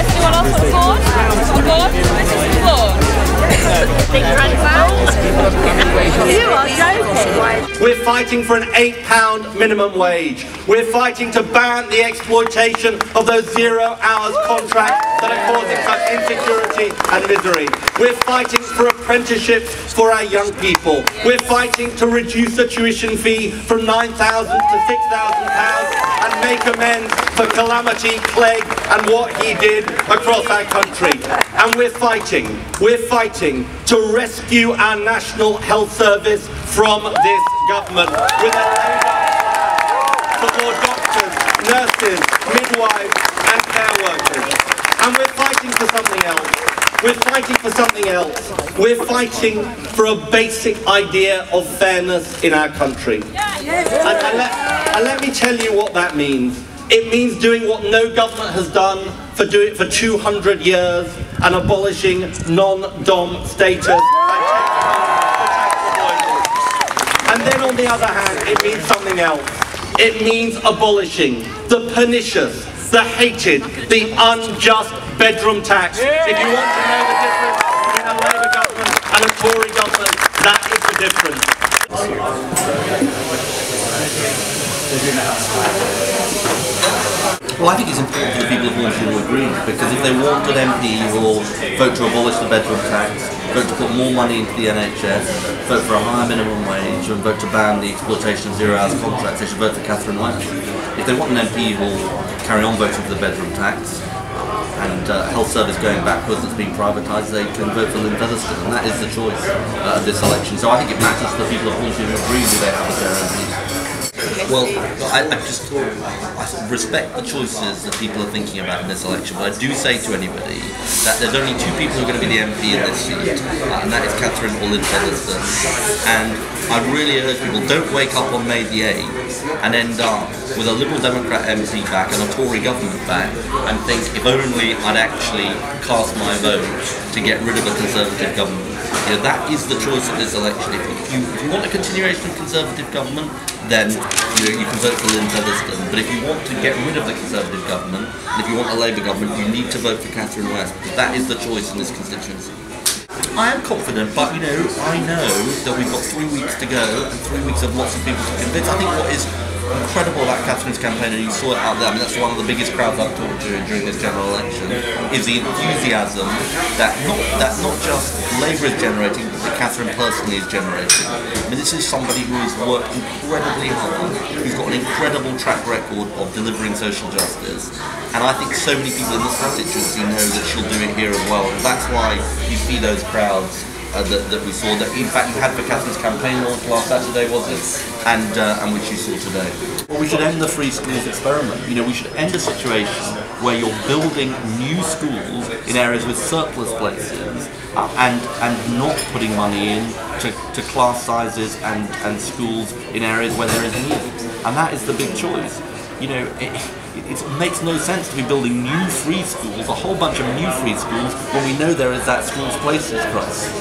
guys, anyone else on board? On board? This is the floor. You are joking. We're fighting for an £8 minimum wage. We're fighting to ban the exploitation of those 0 hours contracts that are causing such insecurity and misery. We're fighting for apprenticeships for our young people. We're fighting to reduce the tuition fee from £9,000 to £6,000 and make amends for Calamity, Clegg and what he did across our country. And we're fighting to rescue our National Health Service from this government with a for more doctors, nurses, midwives and care workers. And we're fighting for something else. We're fighting for something else. We're fighting for a basic idea of fairness in our country. And let me tell you what that means. It means doing what no government has done for 200 years and abolishing non-dom status by taking and then on the other hand, it means something else. It means abolishing the pernicious, the hated, the unjust bedroom tax. If you want to know the difference between a Labour government and a Tory government, that is the difference. Well, I think it's important for the people of Hornsey to agree, because if they want an MP who will vote to abolish the bedroom tax, vote to put more money into the NHS, vote for a higher minimum wage, and vote to ban the exploitation of 0 hours contracts, they should vote for Catherine West. If they want an MP who will carry on voting for the bedroom tax, and health service going backwards that's being privatised, they can vote for Lynn Featherstone, and that is the choice of this election. So I think it matters to the people of Hornsey to agree who they have as their MPs. Well, I respect the choices that people are thinking about in this election, but I do say to anybody that there's only 2 people who are going to be the MP in this seat, and that is Catherine or Lynn Featherstone. And I really urge people, don't wake up on May the 8th and end up with a Liberal Democrat MC back and a Tory government back and think, if only I'd actually cast my vote to get rid of a Conservative government. You know, that is the choice of this election. If you want a continuation of Conservative government, then you can vote for Lynn Featherstone. But if you want to get rid of the Conservative government, and if you want a Labour government, you need to vote for Catherine West, because that is the choice in this constituency. I am confident, but I know that we've got 3 weeks to go, and 3 weeks of lots of people to convince. I think what is incredible about Catherine's campaign, and you saw it out there, I mean, that's one of the biggest crowds I've talked to during this general election, is the enthusiasm that not just Labour is generating, but that Catherine personally is generating. I mean, this is somebody who has worked incredibly hard, who's got an incredible track record of delivering social justice, and I think so many people in this constituency know that she'll do it here as well, and that's why you see those crowds that we saw, that in fact you had for Catherine's campaign launch last Saturday, was it? And which you saw today. Well, we should end the free schools experiment. We should end a situation where you're building new schools in areas with surplus places and not putting money in to class sizes and schools in areas where there is need. And that is the big choice. It makes no sense to be building new free schools, a whole bunch of new free schools, when we know there is that schools places crisis.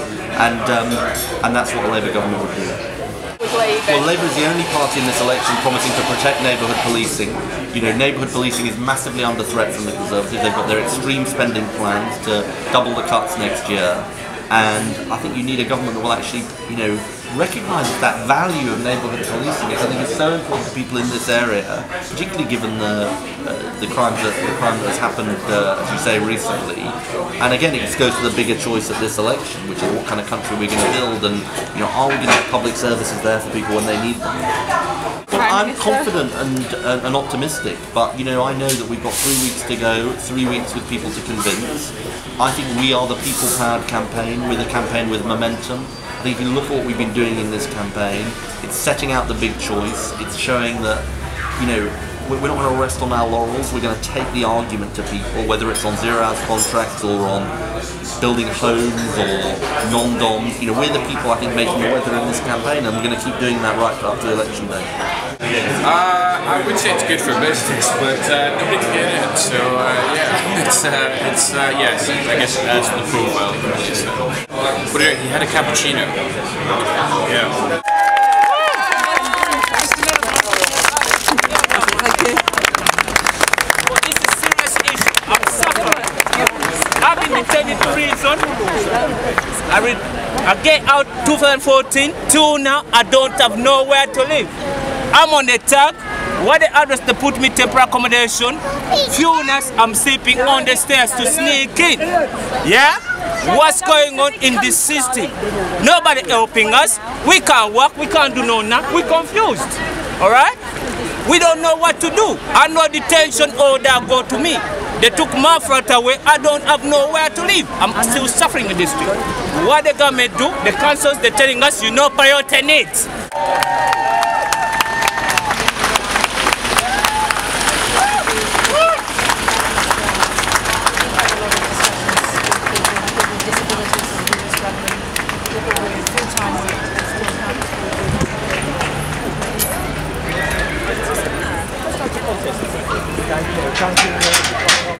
And that's what the Labour government would do. Well, Labour is the only party in this election promising to protect neighbourhood policing. Neighbourhood policing is massively under threat from the Conservatives. They've got their extreme spending plans to double the cuts next year. And I think you need a government that will actually, recognise that value of neighbourhood policing. I think it's so important to people in this area, particularly given the crime that has happened, as you say, recently. And again, it just goes to the bigger choice of this election, which is what kind of country we're going to build, and are we going to have public services there for people when they need them? Well, I'm confident and optimistic, but I know that we've got 3 weeks to go, 3 weeks with people to convince. I think we are the people-powered campaign. We're the campaign with momentum. I think if you look at what we've been doing in this campaign, it's setting out the big choice. It's showing that, we're not going to rest on our laurels. We're going to take the argument to people, whether it's on 0 hours contracts or on building homes or non-doms. We're the people, I think, making the weather in this campaign, and we're going to keep doing that right up to election day. I would say it's good for business, but nobody can get in. So yes, I guess it adds to the profile of the place. But he had a cappuccino. Yeah. What this is serious is I'm suffering. I get out 2014 till now. I don't have nowhere to live. I'm on the tag. What the address they put me temporary accommodation? Few nights I'm sleeping on the stairs to sneak in. Yeah? What's going on in this system? Nobody helping us. We can't work. We can't do no nothing. We're confused. All right? We don't know what to do. I know detention order go to me. They took my flat away. I don't have nowhere to live. I'm still suffering in this street. What the government do? The councils, they're telling us, you know, priority needs. Thank you.